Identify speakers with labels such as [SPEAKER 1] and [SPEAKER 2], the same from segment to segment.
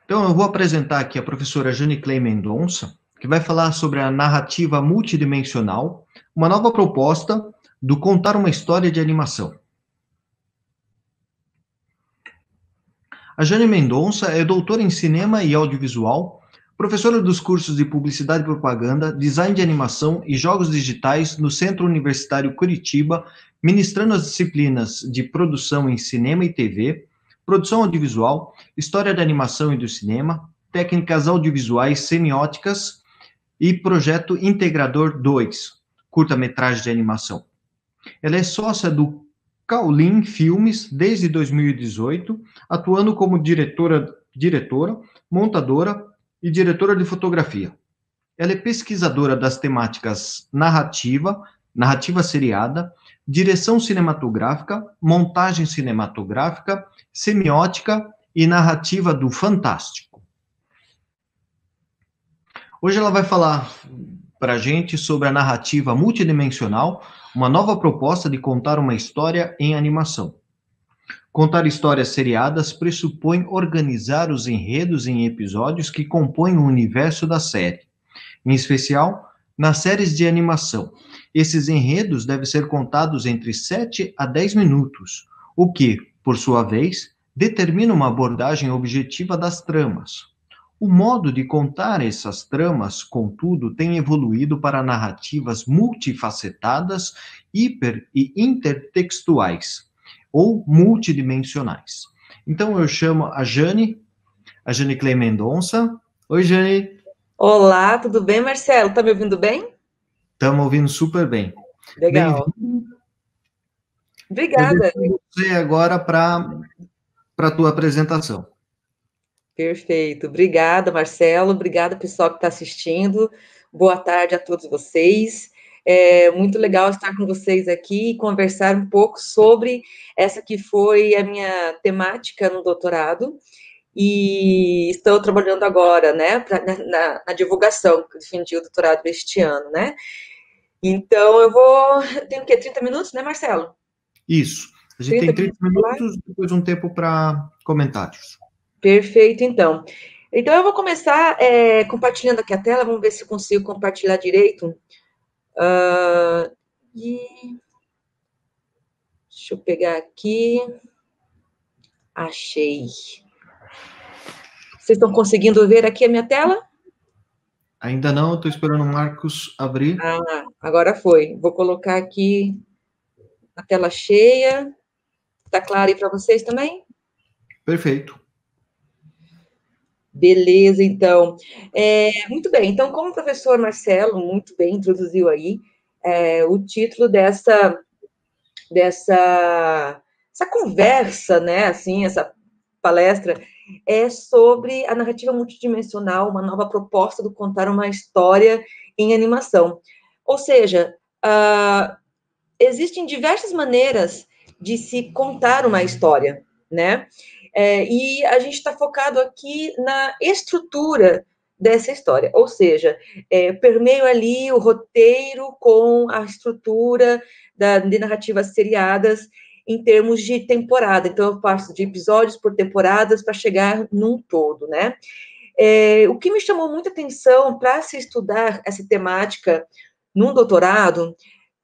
[SPEAKER 1] Então, eu vou apresentar aqui a professora Jane Clay Mendonça, que vai falar sobre a narrativa multidimensional, uma nova proposta do contar uma história de animação. A Jane Mendonça é doutora em cinema e audiovisual, professora dos cursos de publicidade e propaganda, design de animação e jogos digitais no Centro Universitário Curitiba, ministrando as disciplinas de produção em cinema e TV, produção audiovisual, história da animação e do cinema, técnicas audiovisuais semióticas e projeto Integrador 2, curta-metragem de animação. Ela é sócia do Caolin Filmes desde 2018, atuando como diretora, montadora e diretora de fotografia. Ela é pesquisadora das temáticas narrativa seriada, direção cinematográfica, montagem cinematográfica, semiótica e narrativa do fantástico. Hoje ela vai falar para a gente sobre a narrativa multidimensional, uma nova proposta de contar uma história em animação. Contar histórias seriadas pressupõe organizar os enredos em episódios que compõem o universo da série, em especial nas séries de animação. Esses enredos devem ser contados entre 7 a 10 minutos, o que, por sua vez, determina uma abordagem objetiva das tramas. O modo de contar essas tramas, contudo, tem evoluído para narrativas multifacetadas, hiper e intertextuais, ou multidimensionais. Então, eu chamo a Jane Clay Mendonça. Oi, Jane.
[SPEAKER 2] Olá, tudo bem, Marcelo? Tá me ouvindo bem?
[SPEAKER 1] Estamos ouvindo super bem.
[SPEAKER 2] Legal. Obrigada.
[SPEAKER 1] Eu deixo você agora para a tua apresentação.
[SPEAKER 2] Perfeito. Obrigada, Marcelo. Obrigada, pessoal que está assistindo. Boa tarde a todos vocês. É muito legal estar com vocês aqui e conversar um pouco sobre essa que foi a minha temática no doutorado. E estou trabalhando agora, né, na divulgação, que eu defendi o doutorado este ano, né? Então, tenho o quê? 30 minutos, né, Marcelo?
[SPEAKER 1] Isso. A gente tem 30 minutos, depois um tempo para comentários.
[SPEAKER 2] Perfeito, então. Então, eu vou começar compartilhando aqui a tela, vamos ver se eu consigo compartilhar direito. Deixa eu pegar aqui. Achei. Vocês estão conseguindo ver aqui a minha tela?
[SPEAKER 1] Ainda não, estou esperando o Marcos abrir.
[SPEAKER 2] Ah, agora foi. Vou colocar aqui a tela cheia. Está claro aí para vocês também?
[SPEAKER 1] Perfeito.
[SPEAKER 2] Beleza, então. Muito bem. Então, como o professor Marcelo muito bem introduziu aí, o título dessa conversa, né, assim, essa palestra, é sobre a narrativa multidimensional, uma nova proposta do contar uma história em animação. Ou seja, existem diversas maneiras de se contar uma história, né? E a gente está focado aqui na estrutura dessa história, ou seja, permeio ali o roteiro com a estrutura de narrativas seriadas em termos de temporada. Então, eu passo de episódios por temporadas para chegar num todo, né? O que me chamou muita atenção para se estudar essa temática num doutorado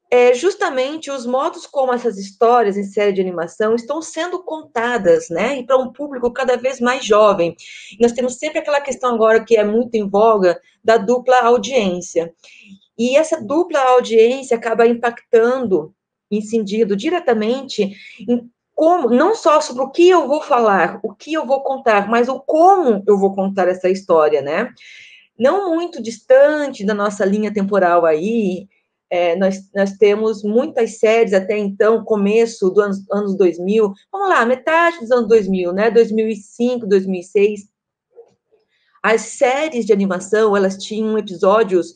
[SPEAKER 2] é justamente os modos como essas histórias em série de animação estão sendo contadas, né? E para um público cada vez mais jovem. Nós temos sempre aquela questão agora que é muito em voga da dupla audiência. E essa dupla audiência acaba impactando, incidindo diretamente em como, não só sobre o que eu vou falar, o que eu vou contar, mas o como eu vou contar essa história, né? Não muito distante da nossa linha temporal aí, nós temos muitas séries até então, começo dos anos 2000, vamos lá, metade dos anos 2000, né, 2005, 2006, as séries de animação, elas tinham episódios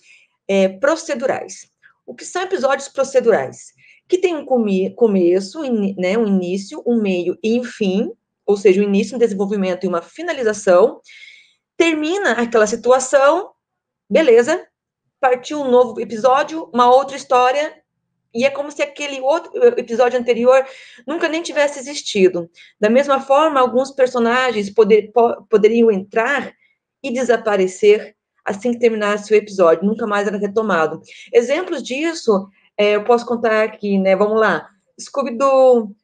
[SPEAKER 2] procedurais. O que são episódios procedurais? Que tem um começo, né, um início, um meio e um fim, ou seja, um início, um desenvolvimento e uma finalização, termina aquela situação, beleza, partiu um novo episódio, uma outra história e é como se aquele outro episódio anterior nunca nem tivesse existido. Da mesma forma, alguns personagens poderiam entrar e desaparecer assim que terminasse o episódio, nunca mais era retomado. Exemplos disso, eu posso contar aqui, né? Vamos lá. Scooby-Doo,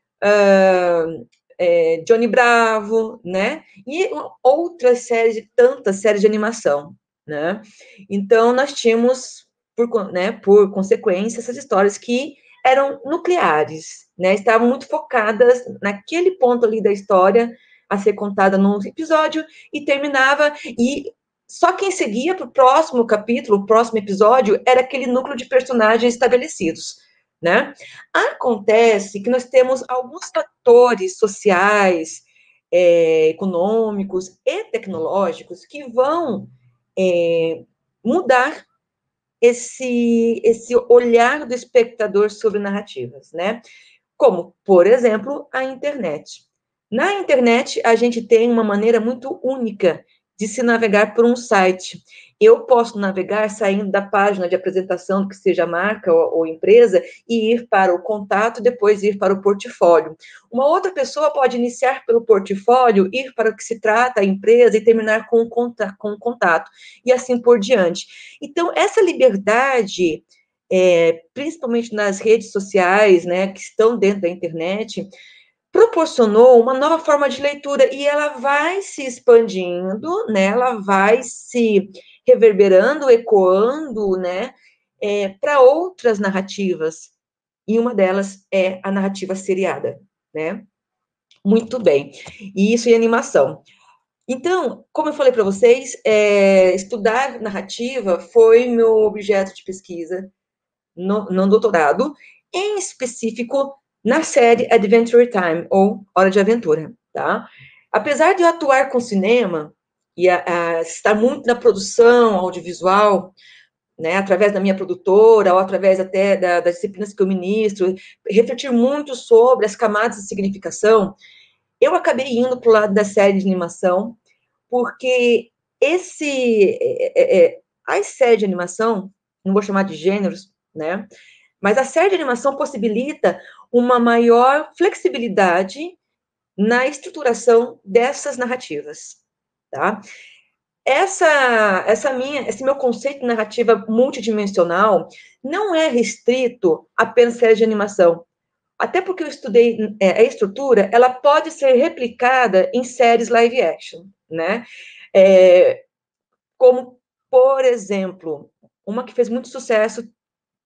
[SPEAKER 2] Johnny Bravo, né? E outras séries, tantas séries de animação, né? Então, nós tínhamos, por consequência, essas histórias que eram nucleares, né? Estavam muito focadas naquele ponto ali da história a ser contada num episódio e terminava, e só quem seguia para o próximo capítulo, o próximo episódio, era aquele núcleo de personagens estabelecidos, né? Acontece que nós temos alguns fatores sociais, econômicos e tecnológicos que vão mudar esse olhar do espectador sobre narrativas, né? Como, por exemplo, a internet. Na internet, a gente tem uma maneira muito única de se navegar por um site. Eu posso navegar saindo da página de apresentação, que seja marca ou empresa, e ir para o contato, depois ir para o portfólio. Uma outra pessoa pode iniciar pelo portfólio, ir para o que se trata a empresa e terminar com o contato, e assim por diante. Então, essa liberdade, principalmente nas redes sociais, né, que estão dentro da internet, proporcionou uma nova forma de leitura e ela vai se expandindo, né? Ela vai se reverberando, ecoando, né? Para outras narrativas. E uma delas é a narrativa seriada, né? Muito bem. E isso em animação. Então, como eu falei para vocês, estudar narrativa foi meu objeto de pesquisa no doutorado, em específico na série Adventure Time, ou Hora de Aventura, tá? Apesar de eu atuar com cinema e estar muito na produção audiovisual, né, através da minha produtora, ou através até das disciplinas que eu ministro, refletir muito sobre as camadas de significação, eu acabei indo para o lado da série de animação, porque as séries de animação, não vou chamar de gêneros, né, mas a série de animação possibilita uma maior flexibilidade na estruturação dessas narrativas, tá? Esse meu conceito de narrativa multidimensional não é restrito apenas a séries de animação. Até porque eu estudei a estrutura, ela pode ser replicada em séries live action, né? Como, por exemplo, uma que fez muito sucesso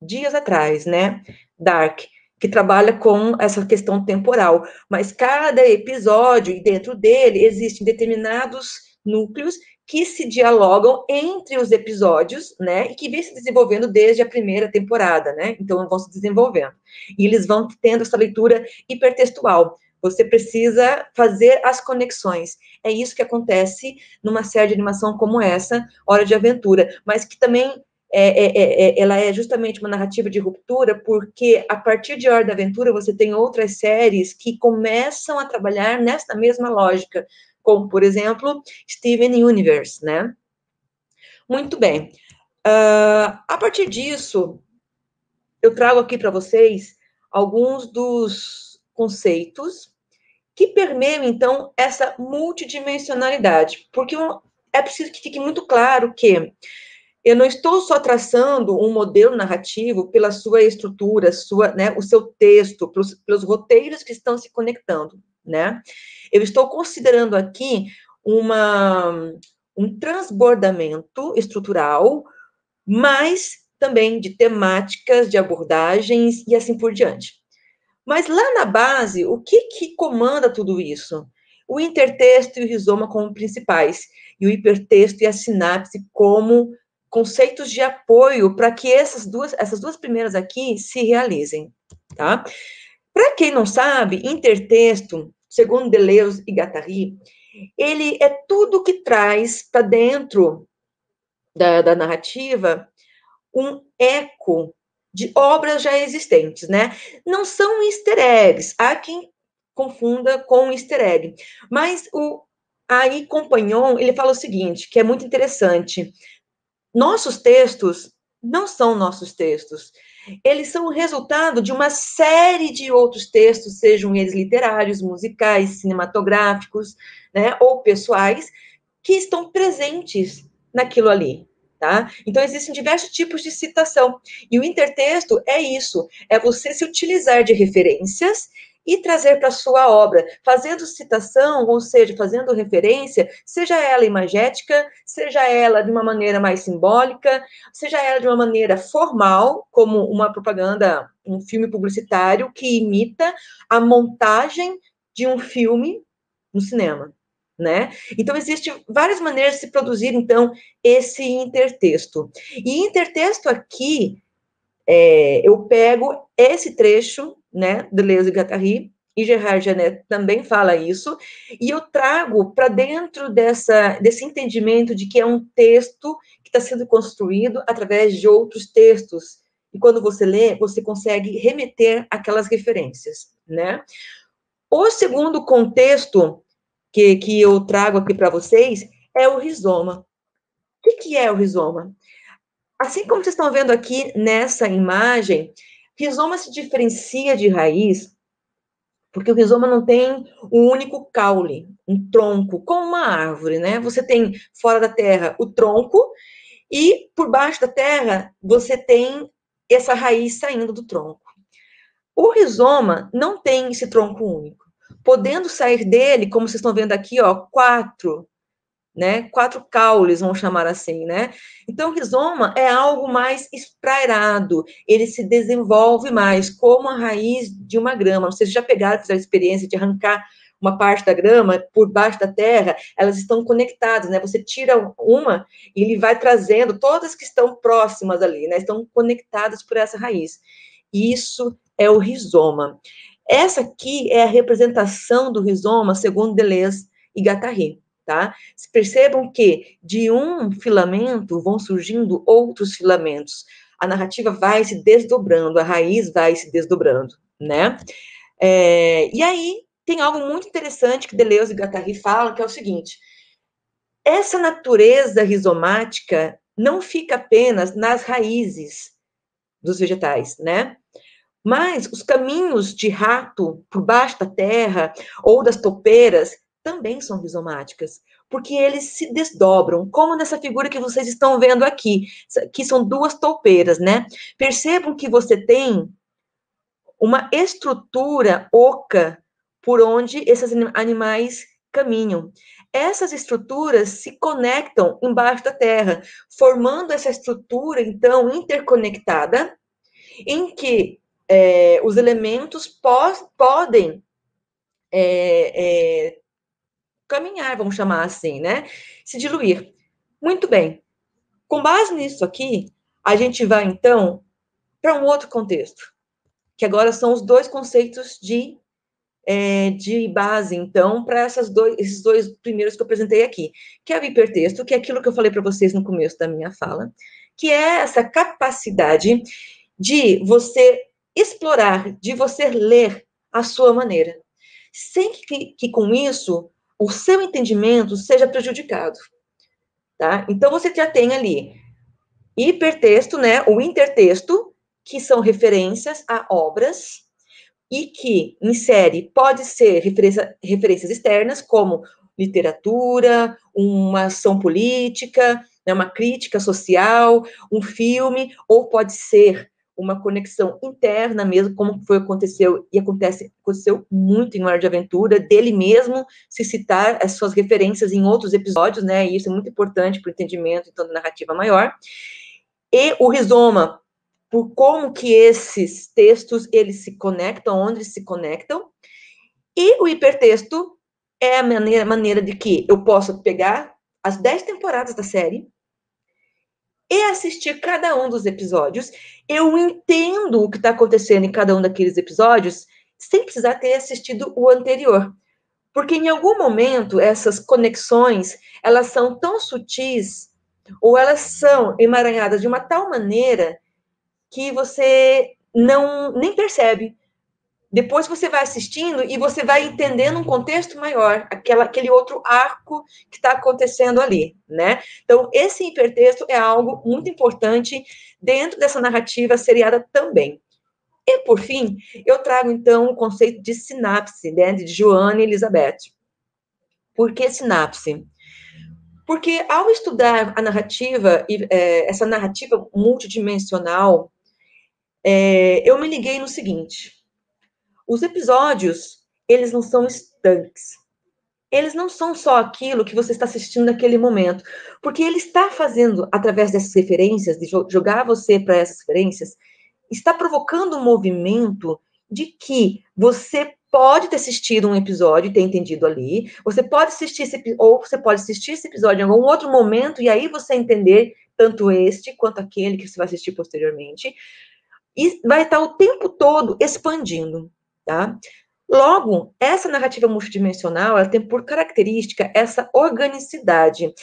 [SPEAKER 2] dias atrás, né? Dark, que trabalha com essa questão temporal. Mas cada episódio, e dentro dele, existem determinados núcleos que se dialogam entre os episódios, né? E que vem se desenvolvendo desde a primeira temporada, né? Então, vão se desenvolvendo. E eles vão tendo essa leitura hipertextual. Você precisa fazer as conexões. É isso que acontece numa série de animação como essa, Hora de Aventura, mas que também ela é justamente uma narrativa de ruptura, porque a partir de Hora da Aventura você tem outras séries que começam a trabalhar nessa mesma lógica, como, por exemplo, Steven Universe, né? Muito bem. A partir disso, eu trago aqui para vocês alguns dos conceitos que permeiam, então, essa multidimensionalidade, porque é preciso que fique muito claro que eu não estou só traçando um modelo narrativo pela sua estrutura, né, o seu texto, pelos roteiros que estão se conectando, né? Eu estou considerando aqui um transbordamento estrutural, mas também de temáticas, de abordagens e assim por diante. Mas lá na base, o que comanda tudo isso? O intertexto e o rizoma como principais, e o hipertexto e a sinapse como conceitos de apoio para que essas duas primeiras aqui se realizem, tá? Para quem não sabe, intertexto, segundo Deleuze e Guattari, ele é tudo que traz para dentro da narrativa um eco de obras já existentes, né? Não são easter eggs, há quem confunda com easter egg, mas aí Compagnon, ele fala o seguinte, que é muito interessante, nossos textos não são nossos textos. Eles são o resultado de uma série de outros textos, sejam eles literários, musicais, cinematográficos, né, ou pessoais, que estão presentes naquilo ali. Tá? Então, existem diversos tipos de citação. E o intertexto é isso, é você se utilizar de referências e trazer para a sua obra, fazendo citação, ou seja, fazendo referência, seja ela imagética, seja ela de uma maneira mais simbólica, seja ela de uma maneira formal, como uma propaganda, um filme publicitário que imita a montagem de um filme no cinema, né? Então, existem várias maneiras de se produzir, então, esse intertexto. E intertexto aqui, eu pego esse trecho, né, Deleuze e Guattari, e Gerard Janet também fala isso, e eu trago para dentro desse entendimento de que é um texto que está sendo construído através de outros textos. E quando você lê, você consegue remeter aquelas referências, né? O segundo contexto que eu trago aqui para vocês é o rizoma. O que é o rizoma? Assim como vocês estão vendo aqui nessa imagem, rizoma se diferencia de raiz porque o rizoma não tem um único caule, um tronco, como uma árvore, né? Você tem fora da terra o tronco e por baixo da terra você tem essa raiz saindo do tronco. O rizoma não tem esse tronco único, podendo sair dele, como vocês estão vendo aqui, ó, quatro caules, vamos chamar assim, né? Então, o rizoma é algo mais esprairado, ele se desenvolve mais, como a raiz de uma grama. Vocês já pegaram, fizeram a experiência de arrancar uma parte da grama por baixo da terra, elas estão conectadas, né? Você tira uma e ele vai trazendo todas que estão próximas ali, né? Estão conectadas por essa raiz. Isso é o rizoma. Essa aqui é a representação do rizoma, segundo Deleuze e Guattari. Tá? Percebam que de um filamento vão surgindo outros filamentos. A narrativa vai se desdobrando, a raiz vai se desdobrando, né? E aí tem algo muito interessante que Deleuze e Guattari falam, que é o seguinte: essa natureza rizomática não fica apenas nas raízes dos vegetais, né? Mas os caminhos de rato por baixo da terra ou das topeiras também são rizomáticas, porque eles se desdobram, como nessa figura que vocês estão vendo aqui, que são duas topeiras, né? Percebam que você tem uma estrutura oca por onde esses animais caminham. Essas estruturas se conectam embaixo da terra, formando essa estrutura, então, interconectada, em que os elementos podem caminhar, vamos chamar assim, né? Se diluir. Muito bem. Com base nisso aqui, a gente vai, então, para um outro contexto, que agora são os dois conceitos de base, então, para esses dois primeiros que eu apresentei aqui, que é o hipertexto, que é aquilo que eu falei para vocês no começo da minha fala, que é essa capacidade de você explorar, de você ler à sua maneira, sem que com isso o seu entendimento seja prejudicado, tá? Então você já tem ali hipertexto, né, o intertexto, que são referências a obras e que insere, pode ser referências externas, como literatura, uma ação política, né, uma crítica social, um filme, ou pode ser uma conexão interna mesmo, como foi aconteceu e aconteceu muito em Hora de Aventura, dele mesmo se citar as suas referências em outros episódios, né, e isso é muito importante para o entendimento, então, da narrativa maior. E o rizoma, por como que esses textos, eles se conectam, onde eles se conectam, e o hipertexto é a maneira de que eu posso pegar as 10 temporadas da série e assistir cada um dos episódios, eu entendo o que está acontecendo em cada um daqueles episódios, sem precisar ter assistido o anterior. Porque em algum momento, essas conexões, elas são tão sutis, ou elas são emaranhadas de uma tal maneira que você nem percebe. Depois você vai assistindo e você vai entendendo um contexto maior, aquele outro arco que está acontecendo ali, né? Então, esse hipertexto é algo muito importante dentro dessa narrativa seriada também. E, por fim, eu trago, então, o conceito de sinapse, né, de Joanne Elizabeth. Por que sinapse? Porque, ao estudar a narrativa, essa narrativa multidimensional, eu me liguei no seguinte: os episódios, eles não são estanques. Eles não são só aquilo que você está assistindo naquele momento, porque ele está fazendo, através dessas referências, de jogar você para essas referências, está provocando um movimento de que você pode ter assistido um episódio e ter entendido ali, você pode assistir ou você pode assistir esse episódio em algum outro momento e aí você entender tanto este quanto aquele que você vai assistir posteriormente, e vai estar o tempo todo expandindo, tá? Logo, essa narrativa multidimensional, ela tem por característica essa organicidade,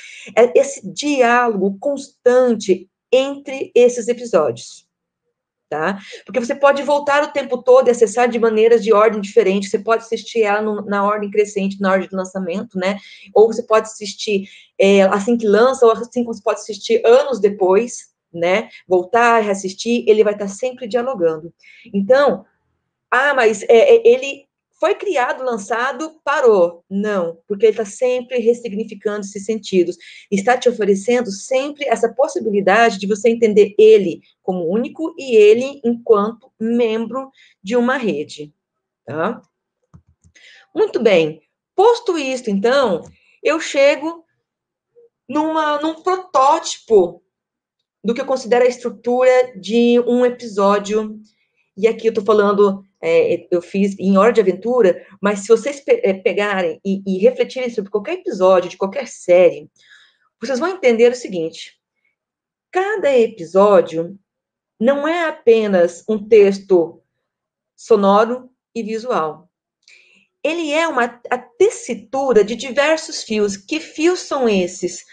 [SPEAKER 2] esse diálogo constante entre esses episódios, tá? Porque você pode voltar o tempo todo e acessar de maneiras de ordem diferente, você pode assistir ela na ordem crescente, na ordem de lançamento, né? Ou você pode assistir assim que lança, ou assim como você pode assistir anos depois, né? Voltar, reassistir, ele vai estar sempre dialogando. Então, mas ele foi criado, lançado, parou. Não, porque ele está sempre ressignificando esses sentidos. Está te oferecendo sempre essa possibilidade de você entender ele como único e ele enquanto membro de uma rede. Tá? Muito bem. Posto isto, então, eu chego num protótipo do que eu considero a estrutura de um episódio. E aqui eu estou falando, eu fiz em Hora de Aventura, mas se vocês pegarem e refletirem sobre qualquer episódio de qualquer série, vocês vão entender o seguinte: cada episódio não é apenas um texto sonoro e visual. Ele é a tessitura de diversos fios. Que fios são esses?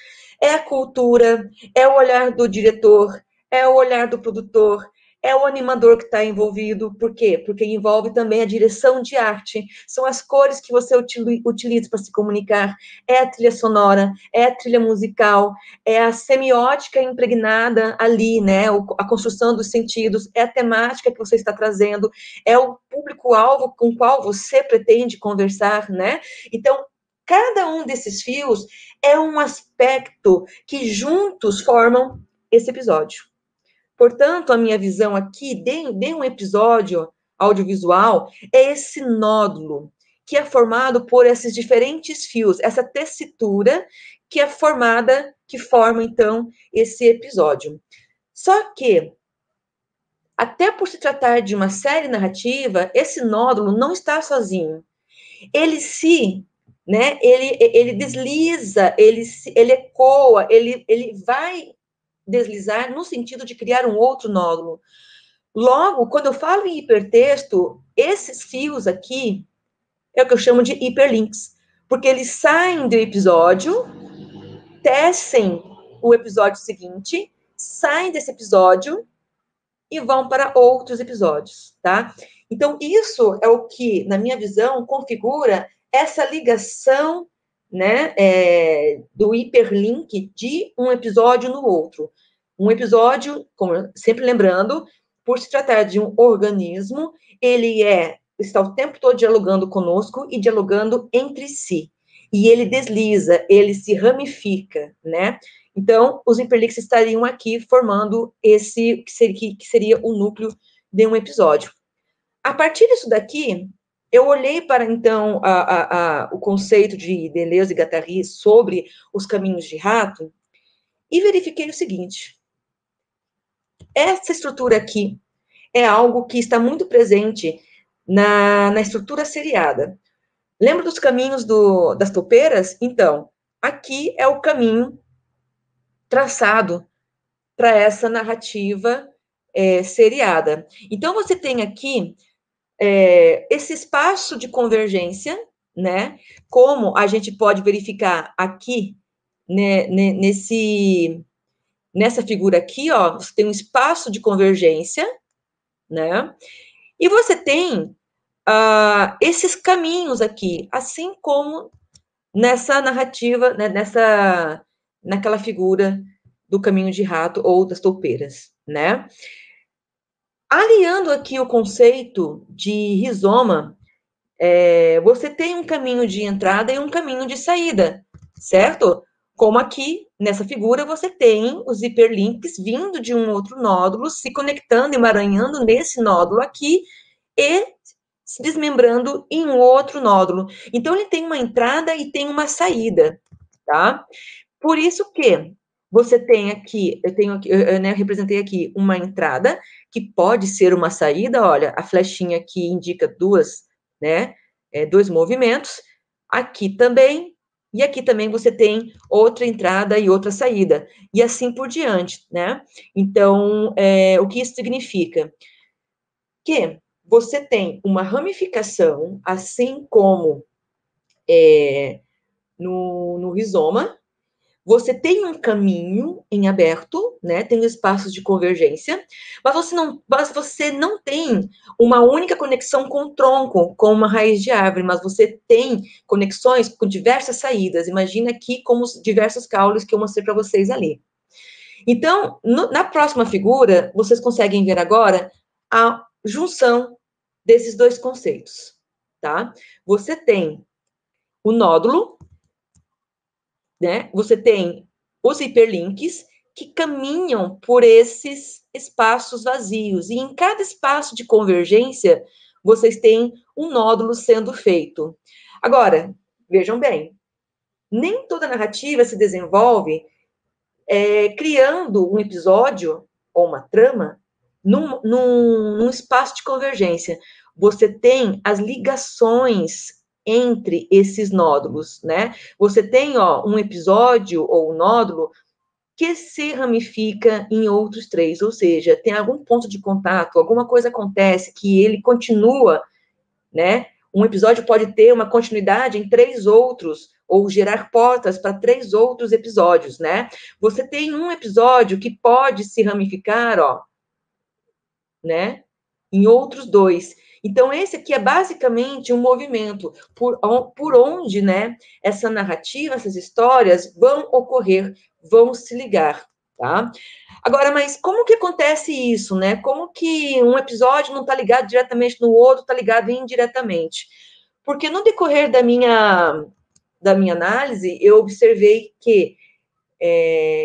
[SPEAKER 2] É a cultura, é o olhar do diretor, é o olhar do produtor, é o animador que está envolvido. Por quê? Porque envolve também a direção de arte. São as cores que você utiliza para se comunicar. É a trilha sonora, é a trilha musical, é a semiótica impregnada ali, né? A construção dos sentidos, é a temática que você está trazendo, é o público-alvo com o qual você pretende conversar, né? Então, cada um desses fios é um aspecto que juntos formam esse episódio. Portanto, a minha visão aqui de um episódio audiovisual é esse nódulo que é formado por esses diferentes fios, essa tessitura que é formada, que forma, então, esse episódio. Só que, até por se tratar de uma série narrativa, esse nódulo não está sozinho. Ele ele desliza, ele ecoa, ele vai deslizar no sentido de criar um outro nódulo. Logo, quando eu falo em hipertexto, esses fios aqui é o que eu chamo de hiperlinks, porque eles saem do episódio, tecem o episódio seguinte, saem desse episódio e vão para outros episódios, tá? Então, isso é o que, na minha visão, configura essa ligação, né, do hiperlink de um episódio no outro. Um episódio, como sempre lembrando, por se tratar de um organismo, ele está o tempo todo dialogando conosco e dialogando entre si. E ele desliza, ele se ramifica, né? Então, os hiperlinks estariam aqui formando esse que seria o núcleo de um episódio. A partir disso daqui, eu olhei para, então, o conceito de Deleuze e Guattari sobre os caminhos de rato e verifiquei o seguinte: essa estrutura aqui é algo que está muito presente na estrutura seriada. Lembra dos caminhos das topeiras? Então, aqui é o caminho traçado para essa narrativa seriada. Então, você tem aqui esse espaço de convergência, né? Como a gente pode verificar aqui, né, nessa figura aqui, ó, você tem um espaço de convergência, né? E você tem esses caminhos aqui, assim como nessa narrativa, né, naquela figura do caminho de rato ou das toupeiras, né? Aliando aqui o conceito de rizoma, você tem um caminho de entrada e um caminho de saída, certo? Como aqui, nessa figura, você tem os hiperlinks vindo de um outro nódulo, se conectando, emaranhando nesse nódulo aqui e se desmembrando em um outro nódulo. Então, ele tem uma entrada e tem uma saída, tá? Por isso que você tem aqui, eu representei aqui uma entrada, que pode ser uma saída, olha, a flechinha aqui indica dois movimentos, aqui também, e aqui também você tem outra entrada e outra saída, e assim por diante, né? Então, o que isso significa? Que você tem uma ramificação, assim como no rizoma, você tem um caminho em aberto, né? Tem espaços de convergência, mas você não tem uma única conexão com o tronco, com uma raiz de árvore, mas você tem conexões com diversas saídas. Imagina aqui como os diversos caules que eu mostrei para vocês ali. Então, na próxima figura, vocês conseguem ver agora a junção desses dois conceitos, tá? Você tem o nódulo, né? Você tem os hiperlinks que caminham por esses espaços vazios. E em cada espaço de convergência, vocês têm um nódulo sendo feito. Agora, vejam bem, nem toda narrativa se desenvolve criando um episódio ou uma trama num espaço de convergência. Você tem as ligações entre esses nódulos, né? Você tem, um episódio ou um nódulo que se ramifica em outros três, ou seja, tem algum ponto de contato, alguma coisa acontece que ele continua, né? Um episódio pode ter uma continuidade em três outros, ou gerar portas para três outros episódios, né? Você tem um episódio que pode se ramificar, né? Em outros dois. Então, esse aqui é basicamente um movimento por onde, né, essa narrativa, essas histórias vão ocorrer, vão se ligar, tá? Agora, mas como que acontece isso, né? Como que um episódio não está ligado diretamente no outro, está ligado indiretamente? Porque no decorrer da minha análise, eu observei que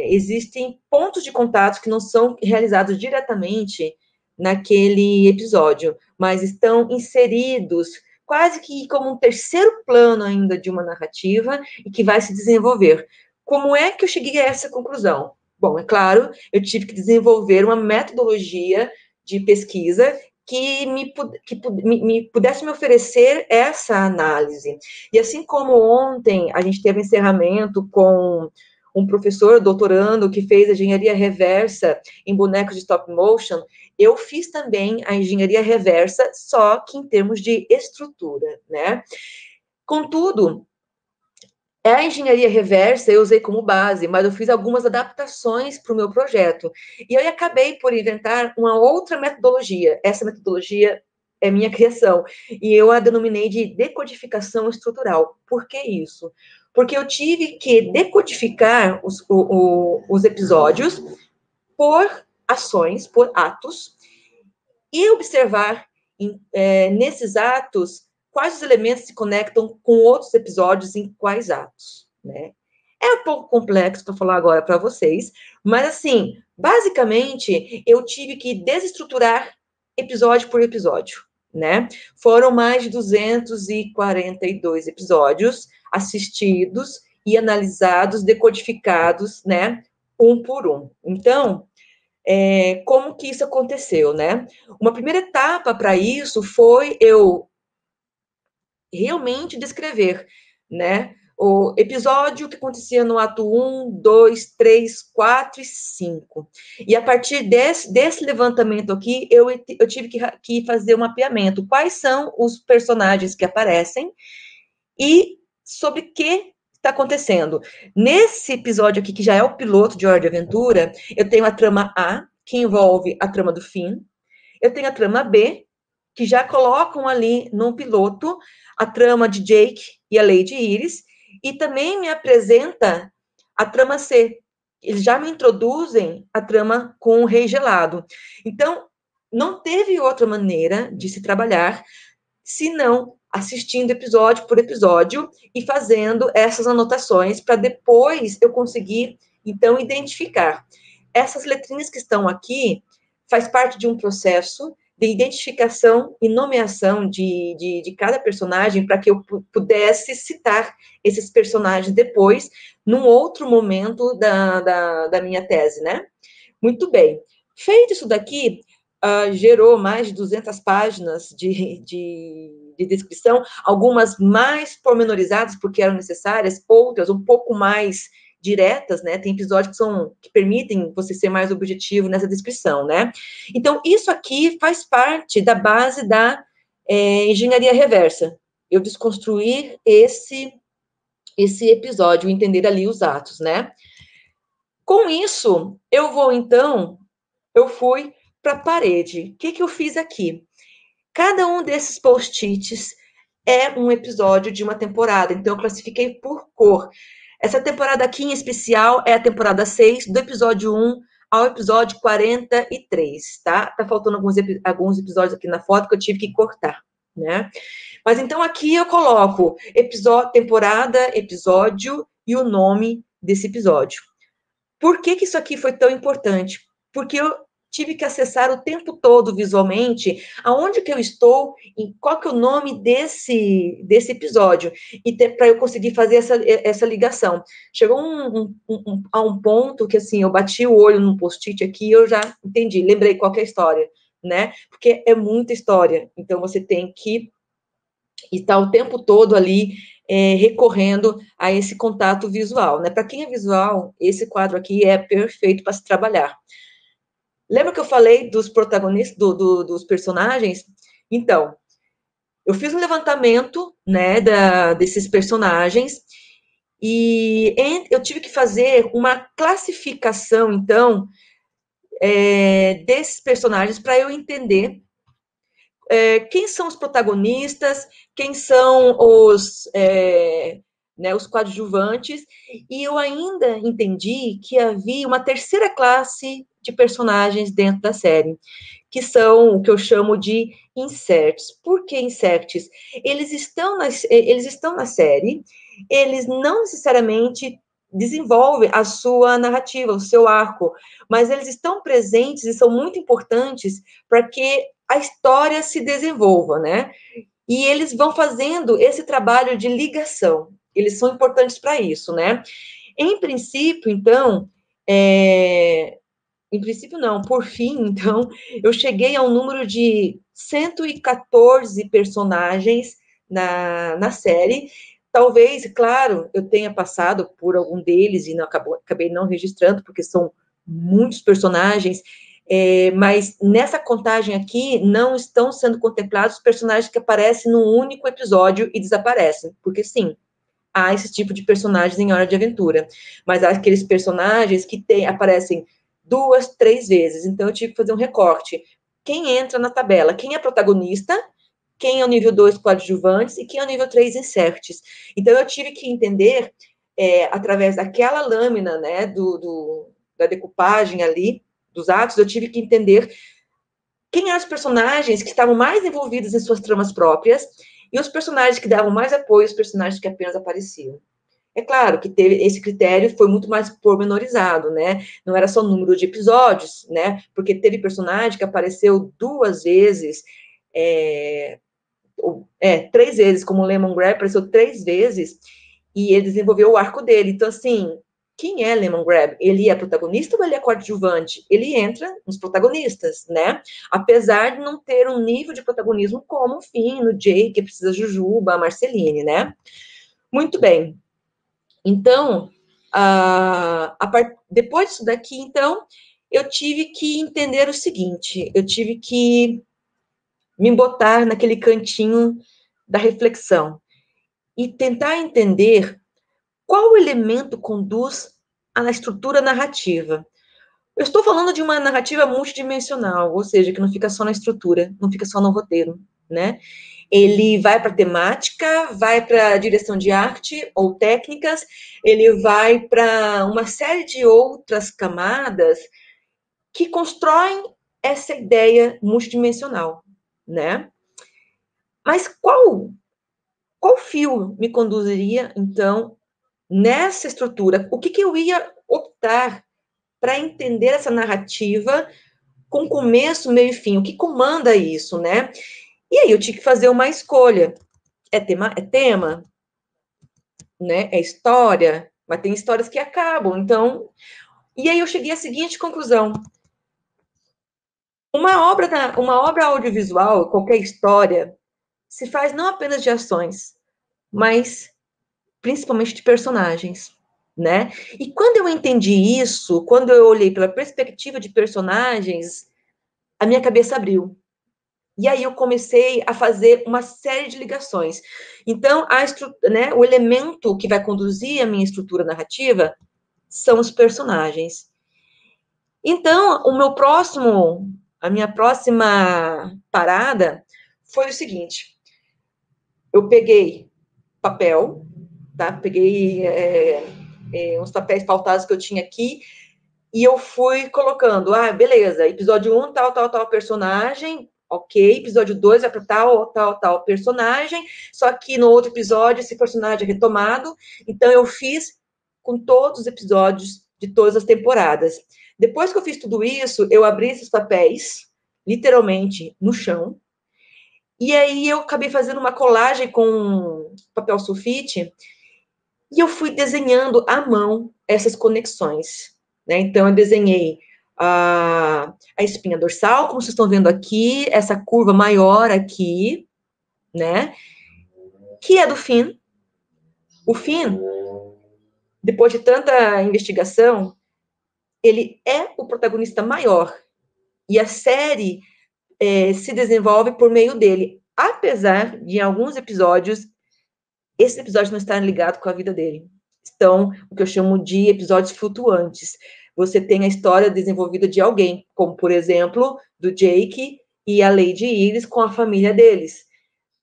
[SPEAKER 2] existem pontos de contato que não são realizados diretamente naquele episódio, mas estão inseridos quase que como um terceiro plano ainda de uma narrativa e que vai se desenvolver. Como é que eu cheguei a essa conclusão? Bom, é claro, eu tive que desenvolver uma metodologia de pesquisa que me pudesse me oferecer essa análise. E assim como ontem a gente teve encerramento com um professor doutorando que fez a engenharia reversa em bonecos de stop motion, eu fiz também a engenharia reversa, só que em termos de estrutura, né? Contudo, a engenharia reversa eu usei como base, mas eu fiz algumas adaptações para o meu projeto. E eu acabei por inventar uma outra metodologia. Essa metodologia é minha criação. E eu a denominei de decodificação estrutural. Por que isso? Porque eu tive que decodificar os episódios por ações, por atos, e observar nesses atos quais os elementos se conectam com outros episódios em quais atos, né? É um pouco complexo para falar agora para vocês, mas assim, basicamente, eu tive que desestruturar episódio por episódio, né? Foram mais de 242 episódios assistidos e analisados, decodificados, né? Um por um. Então, como que isso aconteceu, né? Uma primeira etapa para isso foi eu realmente descrever, né? O episódio que acontecia no ato 1, 2, 3, 4 e 5. E a partir desse levantamento aqui, eu tive que fazer um mapeamento. Quais são os personagens que aparecem e sobre o que está acontecendo. Nesse episódio aqui, que já é o piloto de Hora de Aventura, eu tenho a trama A, que envolve a trama do fim. Eu tenho a trama B, que já colocam ali no piloto a trama de Jake e a Lady Iris, e também me apresenta a trama C. Eles já me introduzem a trama com o Rei Gelado. Então, não teve outra maneira de se trabalhar senão assistindo episódio por episódio e fazendo essas anotações para depois eu conseguir, então, identificar. Essas letrinhas que estão aqui faz parte de um processo de identificação e nomeação de cada personagem para que eu pudesse citar esses personagens depois, num outro momento da minha tese, né? Muito bem. Feito isso daqui, gerou mais de 200 páginas de descrição, algumas mais pormenorizadas, porque eram necessárias, outras um pouco mais diretas, né? Tem episódios que permitem você ser mais objetivo nessa descrição, né? Então, isso aqui faz parte da base da engenharia reversa. Eu desconstruir esse episódio, entender ali os atos, né? Com isso, eu fui para a parede. O que eu fiz aqui? Cada um desses post-its é um episódio de uma temporada, então eu classifiquei por cor. Essa temporada aqui em especial é a temporada 6, do episódio 1 ao episódio 43, tá? Tá faltando alguns episódios aqui na foto que eu tive que cortar, né? Mas então aqui eu coloco temporada, episódio e o nome desse episódio. Por que isso aqui foi tão importante? Porque eu tive que acessar o tempo todo visualmente aonde que eu estou e qual que é o nome desse episódio, e para eu conseguir fazer essa ligação. Chegou a um ponto que, assim, eu bati o olho num post-it aqui e eu já entendi, lembrei qual que é a história, né? Porque é muita história, então você tem que estar o tempo todo ali recorrendo a esse contato visual, né? Para quem é visual, esse quadro aqui é perfeito para se trabalhar. Lembra que eu falei dos protagonistas, dos personagens? Então, eu fiz um levantamento, né, desses personagens e eu tive que fazer uma classificação, então, desses personagens para eu entender quem são os protagonistas, quem são os coadjuvantes, e eu ainda entendi que havia uma terceira classe de personagens dentro da série, que são o que eu chamo de inserts. Por que inserts? Eles estão na série, eles não necessariamente desenvolvem a sua narrativa, o seu arco, mas eles estão presentes e são muito importantes para que a história se desenvolva, né? E eles vão fazendo esse trabalho de ligação. Eles são importantes para isso, né? Em princípio, então, em princípio não, por fim, então, eu cheguei ao número de 114 personagens na série. Talvez, claro, eu tenha passado por algum deles e acabei não registrando, porque são muitos personagens, mas nessa contagem aqui não estão sendo contemplados os personagens que aparecem num único episódio e desaparecem, porque sim, há esse tipo de personagens em Hora de Aventura, mas há aqueles personagens que aparecem 2, 3 vezes, então eu tive que fazer um recorte. Quem entra na tabela? Quem é protagonista? Quem é o nível 2 coadjuvantes e quem é o nível 3 inserts. Então eu tive que entender, através daquela lâmina, né, da decupagem ali, dos atos, eu tive que entender quem eram os personagens que estavam mais envolvidos em suas tramas próprias e os personagens que davam mais apoio, os personagens que apenas apareciam. É claro que esse critério foi muito mais pormenorizado, né? Não era só o número de episódios, né? Porque teve personagem que apareceu 2 vezes, 3 vezes, como o Lemongrab apareceu 3 vezes, e ele desenvolveu o arco dele. Então, assim, quem é Lemongrab? Ele é protagonista ou ele é coadjuvante? Ele entra nos protagonistas, né? Apesar de não ter um nível de protagonismo como o Finn, o Jake, que precisa Jujuba, a Marceline, né? Muito bem. Então, depois disso daqui, então, eu tive que entender o seguinte, eu tive que me botar naquele cantinho da reflexão e tentar entender qual elemento conduz à estrutura narrativa. Eu estou falando de uma narrativa multidimensional, ou seja, que não fica só na estrutura, não fica só no roteiro, né? Ele vai para temática, vai para direção de arte ou técnicas, ele vai para uma série de outras camadas que constroem essa ideia multidimensional, né? Mas qual fio me conduziria, então, nessa estrutura? O que eu ia optar para entender essa narrativa com começo, meio e fim? O que comanda isso, né? E aí eu tive que fazer uma escolha. É tema, né? É história, mas tem histórias que acabam. Então, e aí eu cheguei à seguinte conclusão: uma obra audiovisual, qualquer história, se faz não apenas de ações, mas principalmente de personagens, né? E quando eu entendi isso, quando eu olhei pela perspectiva de personagens, a minha cabeça abriu. E aí eu comecei a fazer uma série de ligações. Então, né, o elemento que vai conduzir a minha estrutura narrativa são os personagens. Então, a minha próxima parada foi o seguinte: eu peguei papel, tá? Peguei uns papéis pautados que eu tinha aqui e eu fui colocando, beleza, episódio 1, tal personagem, ok, episódio 2 vai para tal personagem, só que no outro episódio esse personagem é retomado, então eu fiz com todos os episódios de todas as temporadas. Depois que eu fiz tudo isso, eu abri esses papéis, literalmente, no chão, e aí eu acabei fazendo uma colagem com papel sulfite, e eu fui desenhando à mão essas conexões, né? Então, eu desenhei a espinha dorsal, como vocês estão vendo aqui, essa curva maior aqui, né? Que é do Finn. O Finn, depois de tanta investigação, ele é o protagonista maior. E a série se desenvolve por meio dele. Apesar de, em alguns episódios, esses episódios não estarem ligados com a vida dele. Estão o que eu chamo de episódios flutuantes. Você tem a história desenvolvida de alguém, como, por exemplo, do Jake e a Lady Iris com a família deles.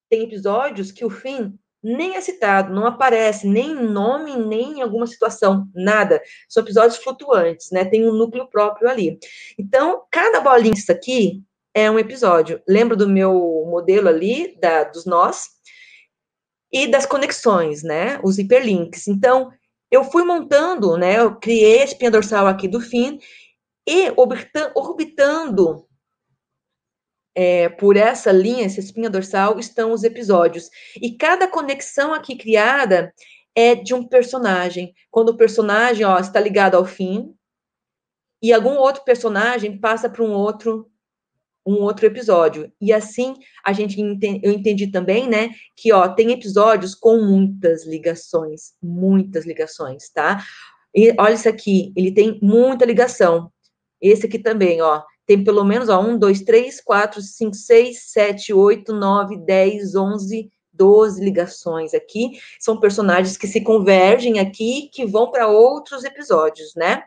[SPEAKER 2] Tem episódios que o Finn nem é citado, não aparece nem em nome, nem em alguma situação, nada. São episódios flutuantes, né? Tem um núcleo próprio ali. Então, cada bolinha disso aqui é um episódio. Lembra do meu modelo ali, dos nós? E das conexões, né? Os hiperlinks. Então, eu fui montando, né? Eu criei a espinha dorsal aqui do Finn e orbitando por essa linha, essa espinha dorsal, estão os episódios. E cada conexão aqui criada é de um personagem. Quando o personagem está ligado ao Finn e algum outro personagem passa para um outro episódio. E assim, eu entendi também, né, que, tem episódios com muitas ligações, tá? E olha isso aqui, ele tem muita ligação. Esse aqui também, tem pelo menos, 1, 2, 3, 4, 5, 6, 7, 8, 9, 10, 11, 12 ligações aqui. São personagens que se convergem aqui, que vão para outros episódios, né?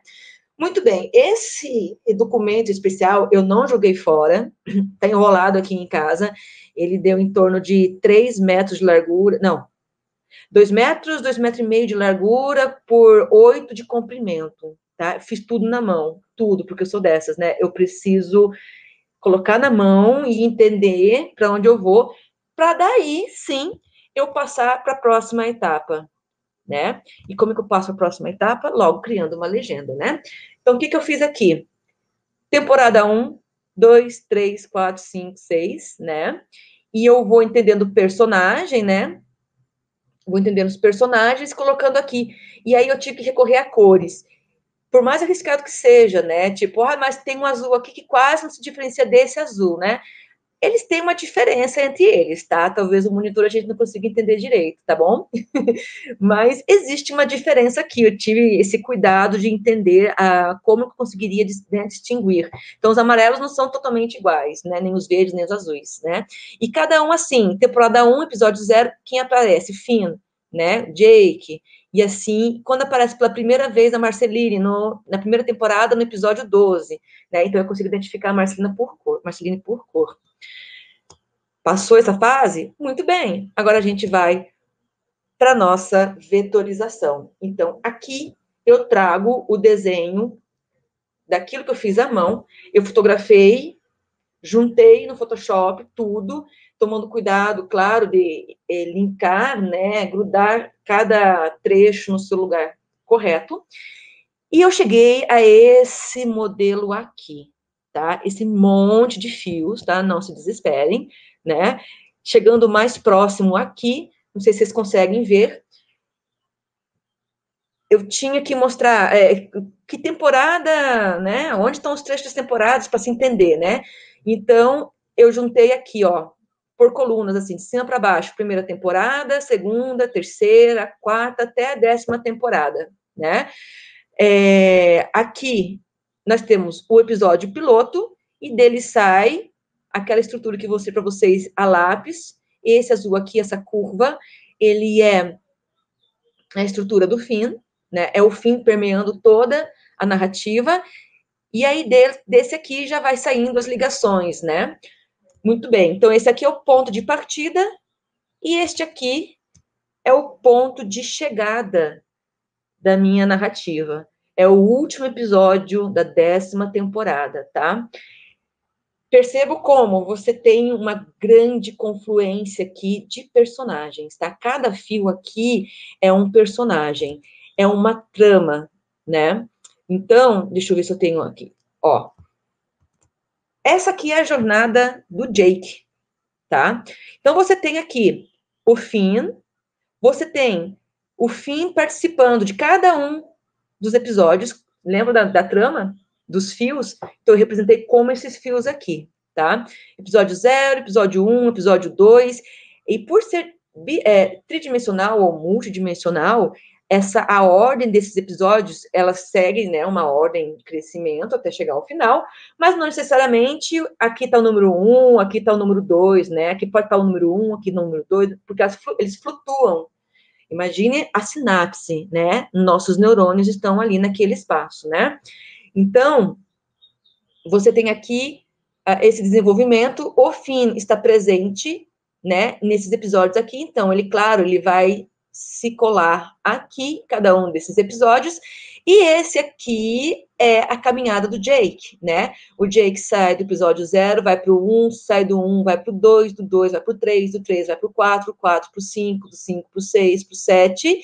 [SPEAKER 2] Muito bem, esse documento especial eu não joguei fora, está enrolado aqui em casa, ele deu em torno de 3 metros de largura, não, 2 metros, 2,5 metros de largura por 8 de comprimento, tá? Fiz tudo na mão, tudo, porque eu sou dessas, né? Eu preciso colocar na mão e entender para onde eu vou, para daí, sim, eu passar para a próxima etapa, né? E como é que eu passo a próxima etapa? Logo criando uma legenda, né? Então, o que eu fiz aqui? Temporada 1, 2, 3, 4, 5, 6, né? E eu vou entendendo o personagem, né? Vou entendendo os personagens, colocando aqui. E aí eu tive que recorrer a cores. Por mais arriscado que seja, né? Tipo, mas tem um azul aqui que quase não se diferencia desse azul, né? Eles têm uma diferença entre eles, tá? Talvez o monitor a gente não consiga entender direito, tá bom? Mas existe uma diferença aqui. Eu tive esse cuidado de entender como eu conseguiria distinguir. Então, os amarelos não são totalmente iguais, né? Nem os verdes, nem os azuis, né? E cada um, assim, temporada 1, episódio 0, quem aparece? Finn, né? Jake. E assim, quando aparece pela primeira vez a Marceline, na primeira temporada, no episódio 12, né? Então eu consigo identificar a Marceline por cor. Passou essa fase? Muito bem. Agora a gente vai para a nossa vetorização. Então, aqui eu trago o desenho daquilo que eu fiz à mão, eu fotografei, juntei no Photoshop tudo, tomando cuidado, claro, de linkar, né, grudar cada trecho no seu lugar correto. E eu cheguei a esse modelo aqui, tá? Esse monte de fios, tá? Não se desesperem, né? Chegando mais próximo aqui, não sei se vocês conseguem ver, eu tinha que mostrar que temporada, né? Onde estão os trechos das temporadas para se entender, né? Então, eu juntei aqui, ó, por colunas, assim, de cima para baixo, primeira temporada, segunda, terceira, quarta, até a 10ª temporada, né? Aqui nós temos o episódio piloto e dele sai aquela estrutura que eu mostrei para vocês a lápis. Esse azul aqui, essa curva, ele é a estrutura do fim, né? É o fim permeando toda a narrativa. E aí desse aqui já vai saindo as ligações, né? Muito bem. Então esse aqui é o ponto de partida e este aqui é o ponto de chegada da minha narrativa. É o último episódio da 10ª temporada, tá? Percebo como você tem uma grande confluência aqui de personagens, tá? Cada fio aqui é um personagem, é uma trama, né? Então, deixa eu ver se eu tenho aqui. Ó, essa aqui é a jornada do Jake, tá? Então, você tem aqui o Finn, você tem o Finn participando de cada um dos episódios. Lembra da trama? Dos fios? Então, eu representei como esses fios aqui, tá? Episódio 0, episódio 1, episódio 2. E por ser tridimensional ou multidimensional, a ordem desses episódios, ela segue, né, uma ordem de crescimento até chegar ao final, mas não necessariamente aqui está o número 1, aqui está o número 2, né? Aqui pode estar o número 1, aqui o número 2, porque eles flutuam. Imagine a sinapse, né? Nossos neurônios estão ali naquele espaço, né? Então, você tem aqui esse desenvolvimento, o Finn está presente, né, nesses episódios aqui, então, ele vai se colar aqui, cada um desses episódios, e esse aqui é a caminhada do Jake, né? O Jake sai do episódio 0, vai para o 1, sai do 1, vai para o 2, do 2 vai para o 3, do 3 vai para o 4, do 4 para o 5, do 5 para o 6, para o 7,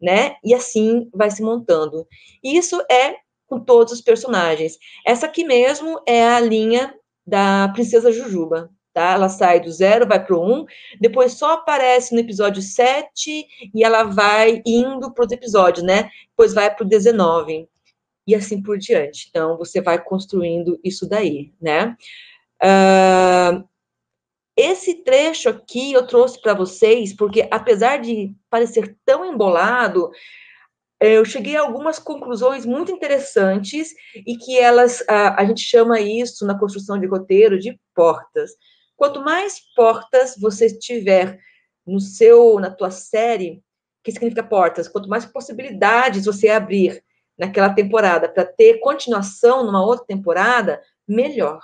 [SPEAKER 2] né? E assim vai se montando. Isso é com todos os personagens. Essa aqui mesmo é a linha da Princesa Jujuba, tá? Ela sai do 0, vai para o 1, depois só aparece no episódio 7 e ela vai indo para os episódios, né? Depois vai para o 19 e assim por diante. Então, você vai construindo isso daí, né? Esse trecho aqui eu trouxe para vocês porque, apesar de parecer tão embolado, eu cheguei a algumas conclusões muito interessantes e que a gente chama isso na construção de roteiro de portas. Quanto mais portas você tiver na tua série, que significa portas, quanto mais possibilidades você abrir naquela temporada para ter continuação numa outra temporada, melhor,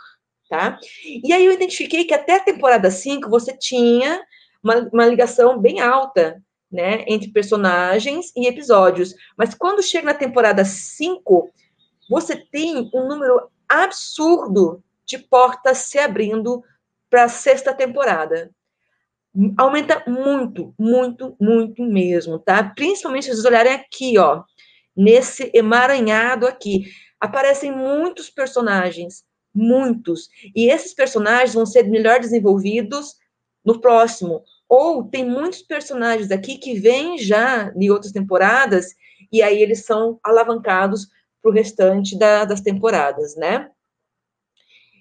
[SPEAKER 2] tá? E aí eu identifiquei que até a temporada 5 você tinha uma ligação bem alta, né, entre personagens e episódios. Mas quando chega na temporada 5, você tem um número absurdo de portas se abrindo para a 6ª temporada. Aumenta muito, muito, muito mesmo, tá? Principalmente se vocês olharem aqui, ó, nesse emaranhado aqui. Aparecem muitos personagens, muitos. E esses personagens vão ser melhor desenvolvidos no próximo. Ou tem muitos personagens aqui que vêm já em outras temporadas, e aí eles são alavancados para o restante das temporadas, né?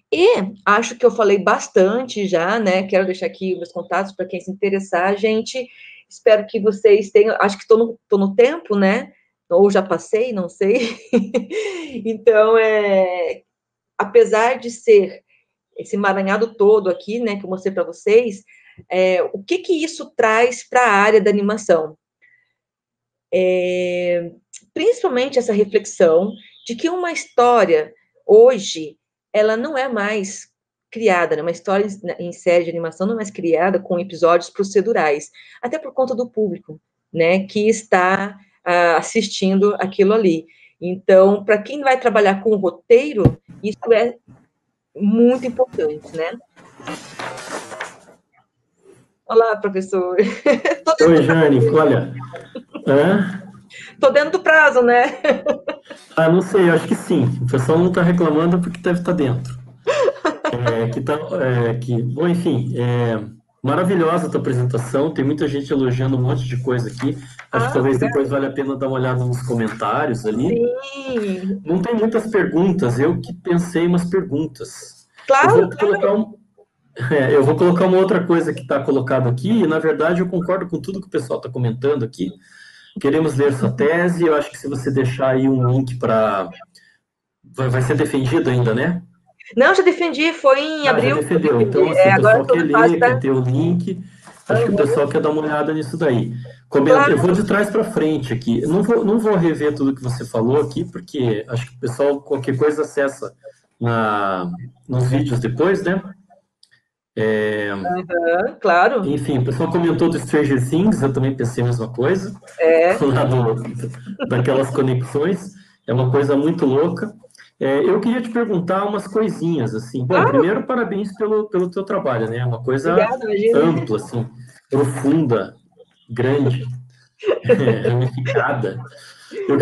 [SPEAKER 2] E acho que eu falei bastante já, né? Quero deixar aqui meus contatos para quem se interessar, gente. Espero que vocês tenham. Acho que estou no tempo, né? Ou já passei, não sei. Então, apesar de ser esse emaranhado todo aqui, né, que eu mostrei para vocês, o que isso traz para a área da animação? Principalmente essa reflexão de que uma história, hoje, ela não é mais criada, né? Uma história em série de animação não é mais criada com episódios procedurais, até por conta do público, né, que está assistindo aquilo ali. Então, para quem vai trabalhar com o roteiro, isso é muito importante, né? Olá, professor.
[SPEAKER 3] Oi, Jane, olha. Hã?
[SPEAKER 2] Tô dentro do prazo, né?
[SPEAKER 3] Ah, não sei, eu acho que sim. O pessoal não está reclamando porque deve estar dentro. Bom, enfim, maravilhosa a tua apresentação. Tem muita gente elogiando um monte de coisa aqui. Acho que talvez
[SPEAKER 2] Obrigada.
[SPEAKER 3] depois vale a pena dar uma olhada nos comentários ali.
[SPEAKER 2] Sim.
[SPEAKER 3] Não tem muitas perguntas, eu que pensei umas perguntas. Eu
[SPEAKER 2] Claro,
[SPEAKER 3] vou colocar eu vou colocar uma outra coisa que está colocado aqui, e na verdade eu concordo com tudo que o pessoal está comentando aqui. Queremos ler sua tese, eu acho que se você deixar aí um link para... Vai ser defendido ainda, né?
[SPEAKER 2] Não, já defendi, foi em
[SPEAKER 3] Ah, já
[SPEAKER 2] abril que eu
[SPEAKER 3] defendeu.
[SPEAKER 2] defendi.
[SPEAKER 3] Então, assim, o
[SPEAKER 2] Agora
[SPEAKER 3] pessoal
[SPEAKER 2] estou
[SPEAKER 3] quer
[SPEAKER 2] na fase
[SPEAKER 3] ler,
[SPEAKER 2] da.
[SPEAKER 3] quer ter o link. Acho que o pessoal quer dar uma olhada nisso daí. Eu vou
[SPEAKER 2] Claro,
[SPEAKER 3] de trás para frente aqui. Eu não vou rever tudo que você falou aqui, porque acho que o pessoal, qualquer coisa, acessa nos vídeos depois, né?
[SPEAKER 2] claro.
[SPEAKER 3] Enfim, o pessoal comentou do Stranger Things, eu também pensei a mesma coisa.
[SPEAKER 2] É.
[SPEAKER 3] Lá daquelas conexões. É uma coisa muito louca. Eu queria te perguntar umas coisinhas, assim. Bom,
[SPEAKER 2] Claro,
[SPEAKER 3] primeiro, parabéns pelo teu trabalho, né? É uma coisa
[SPEAKER 2] obrigada, imagina.
[SPEAKER 3] ampla, assim, profunda, grande, ramificada. Eu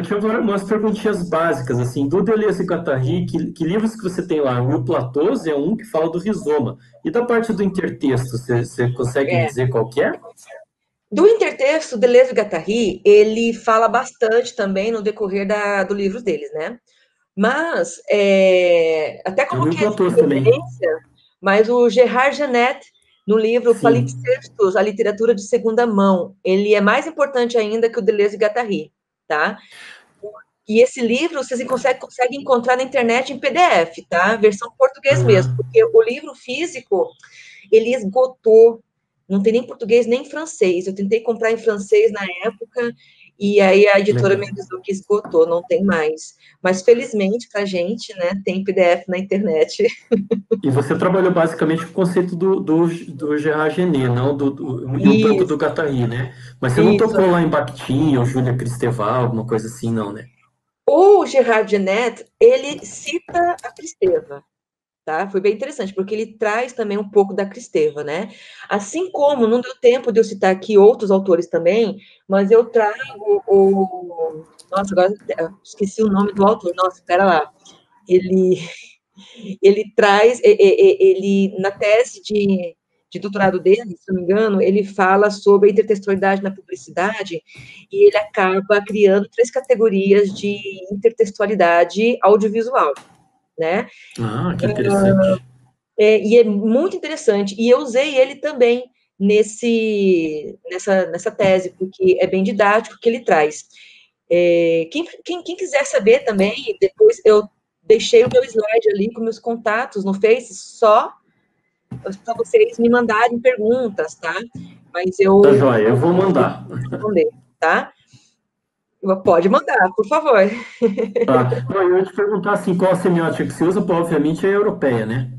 [SPEAKER 3] tinha umas perguntinhas básicas, assim, do Deleuze e Guattari, que livros que você tem lá? O Platôs é um que fala do rizoma. E da parte do intertexto, você consegue me
[SPEAKER 2] É.
[SPEAKER 3] dizer qual que é?
[SPEAKER 2] Do intertexto, Deleuze e Guattari, ele fala bastante também no decorrer do livro deles, né? Mas, até
[SPEAKER 3] Eu vi o
[SPEAKER 2] coloquei essa
[SPEAKER 3] Platôs também.
[SPEAKER 2] referência, mas o Gerard Genet, no livro
[SPEAKER 3] Sim.
[SPEAKER 2] Palimpsestos, a literatura de segunda mão, ele é mais importante ainda que o Deleuze e Guattari, tá? E esse livro vocês conseguem encontrar na internet em PDF, tá? Versão português mesmo,
[SPEAKER 3] Uhum.
[SPEAKER 2] porque o livro físico, ele esgotou, não tem nem português nem francês. Eu tentei comprar em francês na época, e aí a editora me
[SPEAKER 3] Legal.
[SPEAKER 2] avisou que esgotou, não tem mais. Mas felizmente pra gente, né, tem PDF na internet.
[SPEAKER 3] E você trabalhou basicamente com o conceito do Gerard Genet, não e um pouco do
[SPEAKER 2] Isso,
[SPEAKER 3] Guattari, né? Mas você não
[SPEAKER 2] isso.
[SPEAKER 3] tocou lá em Bakhtin ou Júlia Kristeva, alguma coisa assim, não, né?
[SPEAKER 2] O Gerard Genet, ele cita a Kristeva, tá? Foi bem interessante, porque ele traz também um pouco da Kristeva, né? Assim como não deu tempo de eu citar aqui outros autores também, mas eu trago Nossa, agora esqueci o nome do autor. Nossa, espera lá. Ele, ele traz, ele na tese de doutorado dele, se não me engano, ele fala sobre a intertextualidade na publicidade e ele acaba criando 3 categorias de intertextualidade audiovisual, né?
[SPEAKER 3] Ah, que interessante.
[SPEAKER 2] E é muito interessante. E eu usei ele também nessa tese, porque é bem didático o que ele traz. Quem quiser saber também, depois eu deixei o meu slide ali com meus contatos no Face, só para vocês me mandarem perguntas, tá? Mas
[SPEAKER 3] Tá
[SPEAKER 2] eu
[SPEAKER 3] joia, eu vou
[SPEAKER 2] vou
[SPEAKER 3] mandar.
[SPEAKER 2] responder, tá? Pode mandar, por favor.
[SPEAKER 3] Tá. Não, eu ia te perguntar assim, qual a semiótica que você usa, pô, obviamente é europeia, né?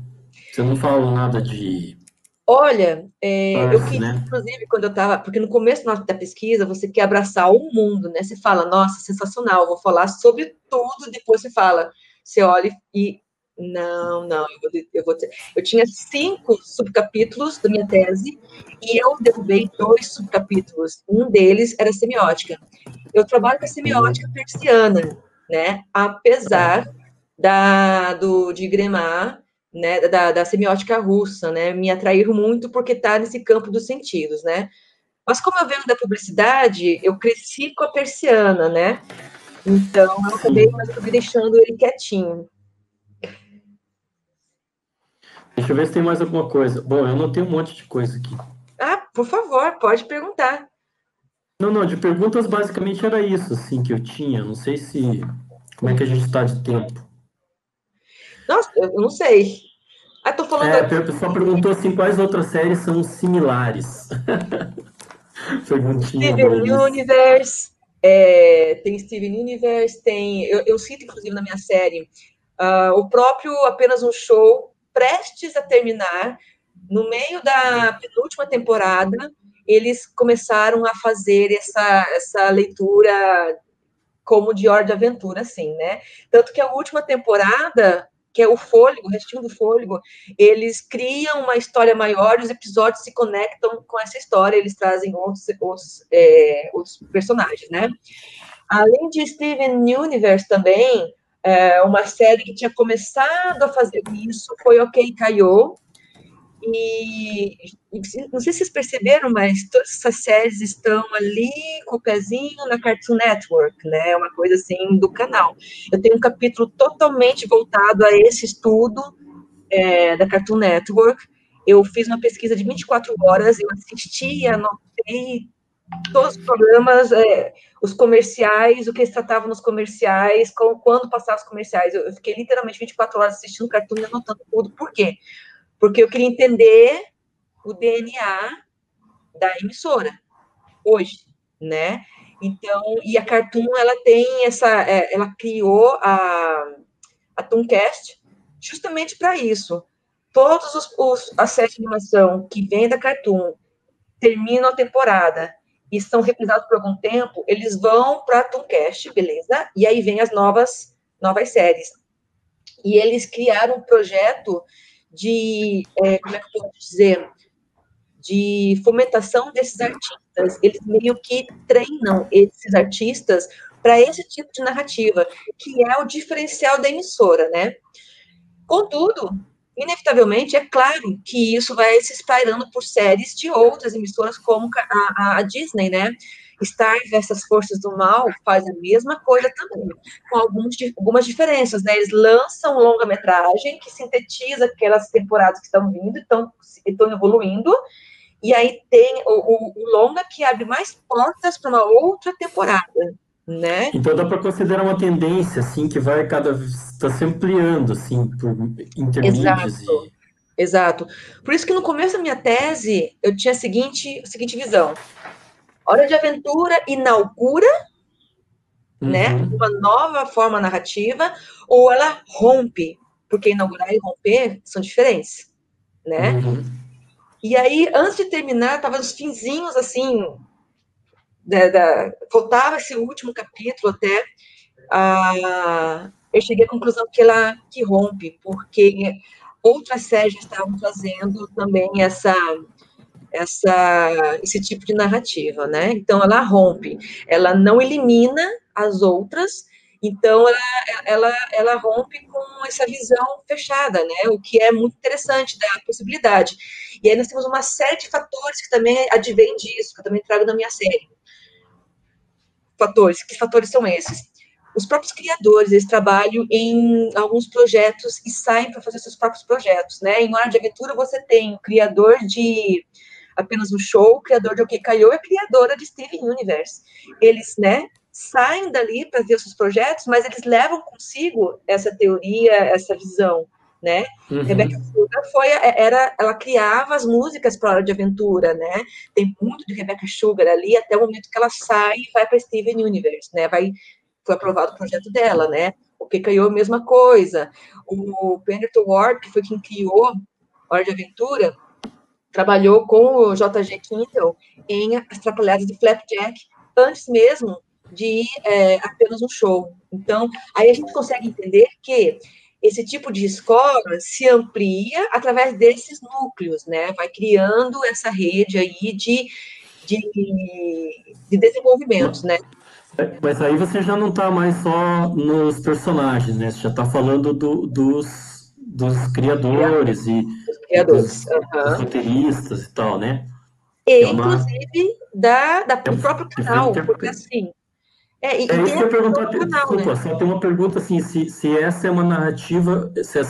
[SPEAKER 3] Você não fala nada de
[SPEAKER 2] Olha, eu
[SPEAKER 3] Parse,
[SPEAKER 2] queria,
[SPEAKER 3] né?
[SPEAKER 2] inclusive, quando eu estava, porque no começo da pesquisa você quer abraçar o mundo, né? Você fala, nossa, sensacional, vou falar sobre tudo, depois você fala, você olha e não, eu tinha 5 subcapítulos da minha tese e eu derrubei 2 subcapítulos. Um deles era semiótica. Eu trabalho com a semiótica
[SPEAKER 3] Uhum.
[SPEAKER 2] persiana, né? Apesar de Gremar, né, da semiótica russa, né, me atrair muito porque está nesse campo dos sentidos, né? Mas como eu venho da publicidade, eu cresci com a persiana, né? Então
[SPEAKER 3] Sim.
[SPEAKER 2] eu acabei deixando ele quietinho.
[SPEAKER 3] Deixa eu ver se tem mais alguma coisa. Bom, eu anotei um monte de coisa aqui.
[SPEAKER 2] Ah, por favor, pode perguntar.
[SPEAKER 3] Não, de perguntas basicamente era isso, assim, que eu tinha. Não sei se... Como é que a gente está de tempo?
[SPEAKER 2] Nossa, eu não sei. Ah, tô falando
[SPEAKER 3] A
[SPEAKER 2] aqui.
[SPEAKER 3] pessoa perguntou assim, quais outras séries são similares? Perguntinha da
[SPEAKER 2] Steven
[SPEAKER 3] Alice.
[SPEAKER 2] Universe, tem Steven Universe, eu cito, inclusive, na minha série, o próprio Apenas um Show, prestes a terminar, no meio da penúltima temporada, eles começaram a fazer essa leitura como de Hora de Aventura, assim, né? Tanto que a última temporada, que é o Fôlego, o restinho do Fôlego, eles criam uma história maior, os episódios se conectam com essa história, eles trazem outros personagens, né? Além de Steven Universe também, uma série que tinha começado a fazer isso foi OK Caiô, e não sei se vocês perceberam, mas todas essas séries estão ali com o pezinho na Cartoon Network, né? Uma coisa assim do canal. Eu tenho um capítulo totalmente voltado a esse estudo da Cartoon Network. Eu fiz uma pesquisa de 24 horas, eu assisti, anotei todos os programas, os comerciais, o que eles tratavam nos comerciais, quando passavam os comerciais. Eu fiquei literalmente 24 horas assistindo Cartoon e anotando tudo. Por quê? Porque eu queria entender o DNA da emissora hoje, né? Então, e a Cartoon, ela tem ela criou a Tooncast justamente para isso. Todos as séries de animação que vêm da Cartoon terminam a temporada e são reprisados por algum tempo, eles vão para a Tooncast, beleza? E aí vem as novas séries. E eles criaram um projeto como é que eu posso dizer, de fomentação desses artistas. Eles meio que treinam esses artistas para esse tipo de narrativa, que é o diferencial da emissora, né? Contudo, inevitavelmente, é claro que isso vai se espalhando por séries de outras emissoras, como a Disney, né? Star versus Forças do Mal faz a mesma coisa também, com algumas diferenças, né? Eles lançam longa-metragem que sintetiza aquelas temporadas que estão vindo, estão evoluindo, e aí tem o longa que abre mais portas para uma outra temporada, né?
[SPEAKER 3] Então dá para considerar uma tendência assim que vai cada vez está se ampliando assim por intermídios
[SPEAKER 2] Exato, exato. Por isso que no começo da minha tese eu tinha a seguinte visão: Hora de Aventura inaugura, né, uma nova forma narrativa, ou ela rompe, porque inaugurar e romper são diferentes, né? E aí, antes de terminar, tava nos finzinhos, assim, faltava esse último capítulo até, eu cheguei à conclusão que rompe, porque outras séries estavam fazendo também esse tipo de narrativa, né? Então, ela rompe, ela não elimina as outras, então ela rompe com essa visão fechada, né? O que é muito interessante da possibilidade. E aí nós temos uma série de fatores que também advêm disso, que eu também trago na minha série. Que fatores são esses? Os próprios criadores, eles trabalham em alguns projetos e saem para fazer seus próprios projetos, né? Em Hora de Aventura, você tem o criador de Apenas um Show, o criador de OK Caiô, é a criadora de Steven Universe. Eles, né, saem dali para ver os seus projetos, mas eles levam consigo essa teoria, essa visão, né? Rebecca Sugar ela criava as músicas para Hora de Aventura, né? Tem muito de Rebecca Sugar ali, até o momento que ela sai e vai para Steven Universe, né? Foi aprovado o projeto dela, né? O que caiu a mesma coisa. O Pendleton Ward, que foi quem criou Hora de Aventura, trabalhou com o J.G. Kindle em As Trapalhadas de Flapjack, antes mesmo de Apenas um Show. Então, aí a gente consegue entender que esse tipo de escola se amplia através desses núcleos, né? Vai criando essa rede aí de desenvolvimentos, né?
[SPEAKER 3] Mas aí você já não está mais só nos personagens, né? Você já está falando dos criadores e dos roteiristas e tal, né?
[SPEAKER 2] E, inclusive, do próprio canal, porque assim...
[SPEAKER 3] isso que eu ia perguntar, desculpa, só tem uma pergunta assim, se essa é uma narrativa, essa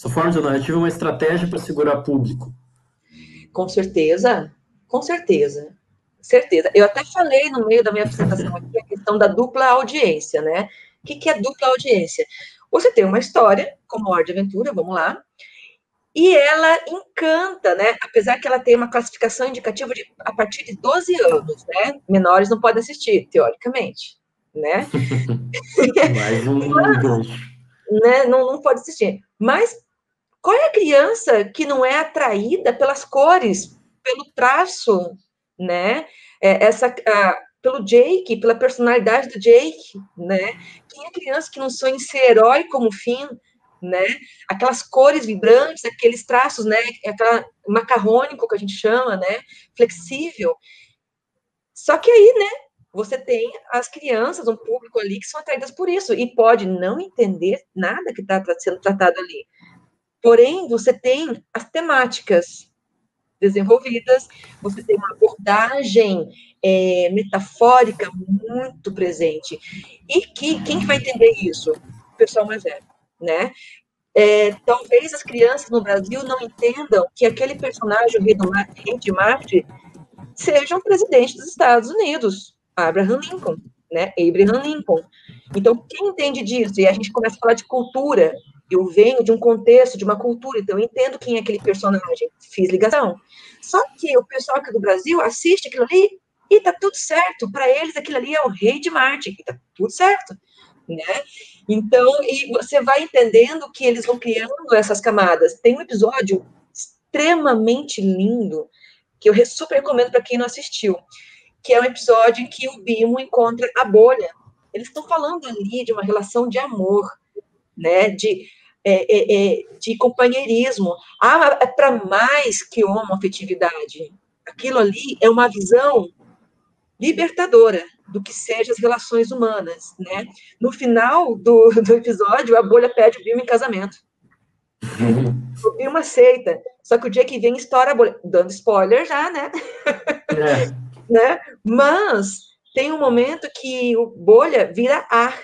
[SPEAKER 3] forma de narrativa é uma estratégia para segurar público.
[SPEAKER 2] Com certeza, com certeza. Certeza. Eu até falei no meio da minha apresentação aqui a questão da dupla audiência, né? O que é dupla audiência? Você tem uma história, como Hora de Aventura, vamos lá, E ela encanta, né? Apesar que ela tem uma classificação indicativa a partir de 12 anos, né? Menores não podem assistir, teoricamente, né?
[SPEAKER 3] Mais um gancho.
[SPEAKER 2] Né? Não pode assistir. Mas qual é a criança que não é atraída pelas cores, pelo traço, né? Pelo Jake, pela personalidade do Jake, né? Quem é criança que não sonha em ser herói como fim, né? Aquelas cores vibrantes, aqueles traços, né? Aquela macarrônico que a gente chama, né? Flexível. Só que aí, né? Você tem as crianças, um público ali que são atraídas por isso e pode não entender nada que está sendo tratado ali. Porém, você tem as temáticas desenvolvidas, você tem uma abordagem metafórica muito presente. E quem que vai entender isso? O pessoal mais velho, né? Talvez as crianças no Brasil não entendam que aquele personagem, o Rei de Marte, seja um presidente dos Estados Unidos, Abraham Lincoln, né? Abraham Lincoln. Então, quem entende disso? E a gente começa a falar de cultura. Eu venho de um contexto, de uma cultura, então eu entendo quem é aquele personagem, fiz ligação. Só que o pessoal aqui do Brasil assiste aquilo ali e tá tudo certo. Para eles, aquilo ali é o Rei de Marte, e tá tudo certo, né? Então, e você vai entendendo que eles vão criando essas camadas. Tem um episódio extremamente lindo que eu super recomendo para quem não assistiu, que é um episódio em que o Bimo encontra a bolha. Eles estão falando ali de uma relação de amor, né, de companheirismo. É para mais que homoafetividade. Aquilo ali é uma visão libertadora do que sejam as relações humanas, né? No final do episódio, a bolha pede o Bimo em casamento. O Bimo aceita, só que o dia que vem estoura a bolha, dando spoiler já, né? Né? Mas tem um momento que o bolha vira ar.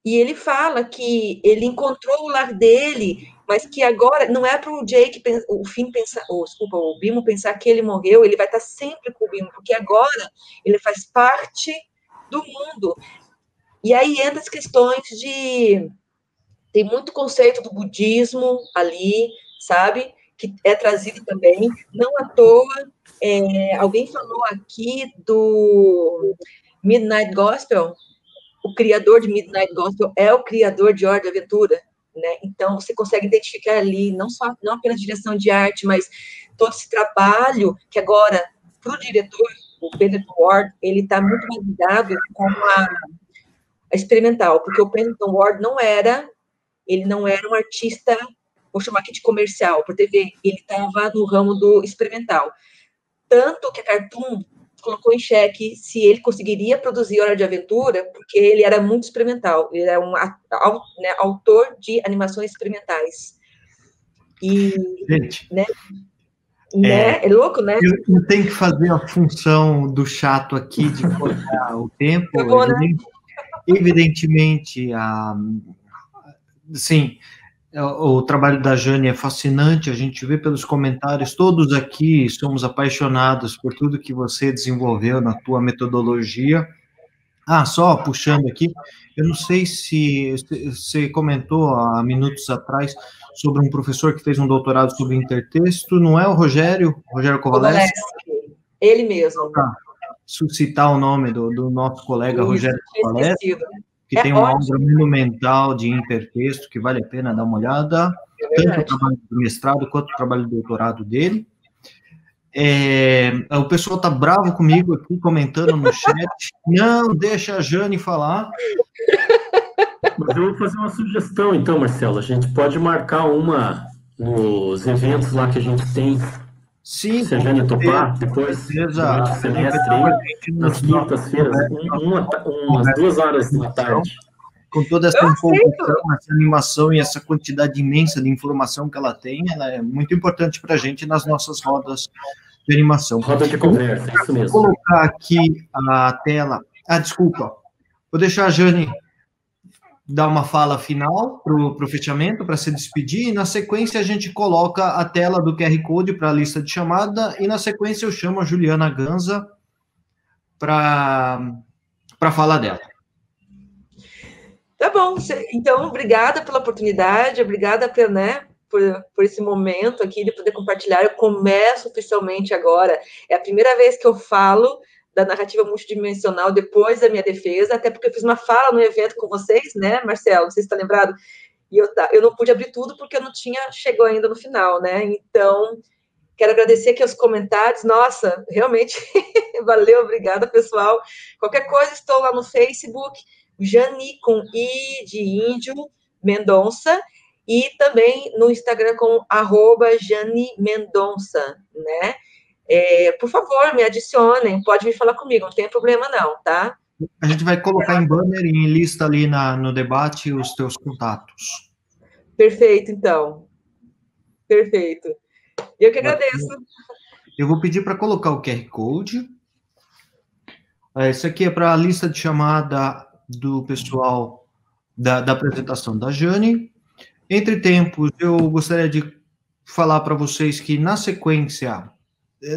[SPEAKER 2] E ele fala que ele encontrou o lar dele, mas que agora não é para o Jake, o Bimo pensar que ele morreu, ele vai estar sempre com o Bimo, porque agora ele faz parte do mundo. E aí entra as questões de... Tem muito conceito do budismo ali, sabe? Que é trazido também. Não à toa, alguém falou aqui do Midnight Gospel. O criador de Midnight Gospel é o criador de Hora de Aventura, né? Então, você consegue identificar ali, não apenas direção de arte, mas todo esse trabalho que agora, para o diretor, o Pendleton Ward, ele está muito mais ligado com a experimental, porque o Pendleton Ward ele não era um artista, vou chamar aqui de comercial, por TV, ele estava no ramo do experimental. Tanto que a Cartoon colocou em xeque se ele conseguiria produzir Hora de Aventura, porque ele era muito experimental, ele era um autor de animações experimentais. E,
[SPEAKER 1] gente,
[SPEAKER 2] né, é louco, né?
[SPEAKER 1] Eu tenho que fazer a função do chato aqui de cortar o tempo.
[SPEAKER 2] Tá bom, né?
[SPEAKER 1] Evidentemente, sim, o trabalho da Jane é fascinante, a gente vê pelos comentários, todos aqui somos apaixonados por tudo que você desenvolveu na tua metodologia. Só puxando aqui, eu não sei se você comentou há minutos atrás sobre um professor que fez um doutorado sobre intertexto, não é o Rogério Kovaleski?
[SPEAKER 2] Ele mesmo.
[SPEAKER 1] Suscitar o nome do nosso colega Rogério Kovaleski, que tem uma obra monumental de intertexto, que vale a pena dar uma olhada, tanto o trabalho do mestrado quanto o trabalho do doutorado dele. O pessoal tá bravo comigo aqui, comentando no chat. Não, deixa a Jane falar.
[SPEAKER 3] Mas eu vou fazer uma sugestão, então, Marcelo. A gente pode marcar uma nos eventos lá que a gente tem.
[SPEAKER 1] Sim,
[SPEAKER 3] se a Jane topar, depois, durante o semestre, aí, nas quintas-feiras, umas 2 horas da tarde.
[SPEAKER 1] Com toda essa empolgação, essa animação e essa quantidade imensa de informação que ela tem, ela é muito importante para a gente nas nossas rodas de animação.
[SPEAKER 3] Roda de conversa, isso mesmo.
[SPEAKER 1] Vou colocar aqui a tela. Desculpa. Vou deixar a Jane dar uma fala final para o fechamento, para se despedir, e na sequência a gente coloca a tela do QR Code para a lista de chamada, e na sequência eu chamo a Juliana Ganza para falar dela.
[SPEAKER 2] Tá bom, então, obrigada pela oportunidade, obrigada por esse momento aqui de poder compartilhar. Eu começo oficialmente agora. É a primeira vez que eu falo da narrativa multidimensional depois da minha defesa, até porque eu fiz uma fala no evento com vocês, né, Marcelo? Não sei se está lembrado. E eu não pude abrir tudo porque eu não chegou ainda no final, né? Então, quero agradecer aqui os comentários. Nossa, realmente, valeu, obrigada, pessoal. Qualquer coisa, estou lá no Facebook, Jani, com I de índio, Mendonça, e também no Instagram com @Jani Mendonça, né? Por favor, me adicionem, pode me falar comigo, não tem problema não, tá?
[SPEAKER 1] A gente vai colocar em banner e em lista ali no debate os teus contatos.
[SPEAKER 2] Perfeito, então. Perfeito. Eu que agradeço.
[SPEAKER 1] Eu vou pedir para colocar o QR Code. Isso aqui é para a lista de chamada do pessoal da apresentação da Jane. Entre tempos, eu gostaria de falar para vocês que, na sequência,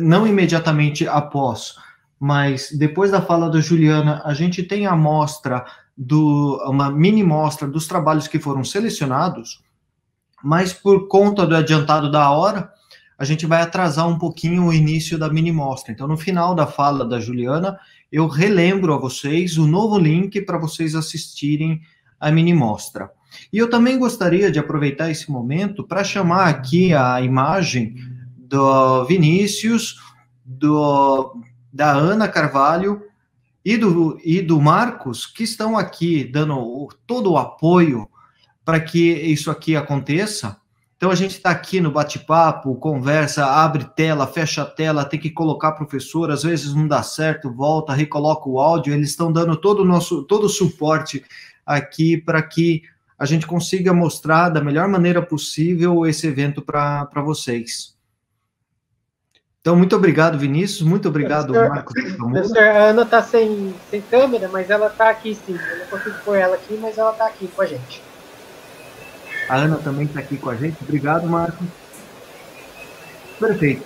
[SPEAKER 1] não imediatamente após, mas depois da fala da Juliana, a gente tem a mostra, uma mini mostra dos trabalhos que foram selecionados, mas por conta do adiantado da hora, a gente vai atrasar um pouquinho o início da mini mostra. Então, no final da fala da Juliana, eu relembro a vocês o novo link para vocês assistirem a mini mostra. E eu também gostaria de aproveitar esse momento para chamar aqui a imagem do Vinícius, da Ana Carvalho e do Marcos, que estão aqui dando todo o apoio para que isso aqui aconteça. Então, a gente está aqui no bate-papo, conversa, abre tela, fecha a tela, tem que colocar professor, às vezes não dá certo, volta, recoloca o áudio, eles estão dando todo o suporte aqui para que a gente consiga mostrar da melhor maneira possível esse evento para vocês. Então, muito obrigado, Vinícius, muito obrigado, Marcos.
[SPEAKER 4] Professor, a Ana está sem câmera, mas ela está aqui sim. Eu não consigo pôr ela aqui, mas ela está aqui com a gente.
[SPEAKER 1] A Ana também está aqui com a gente. Obrigado, Marcos. Perfeito.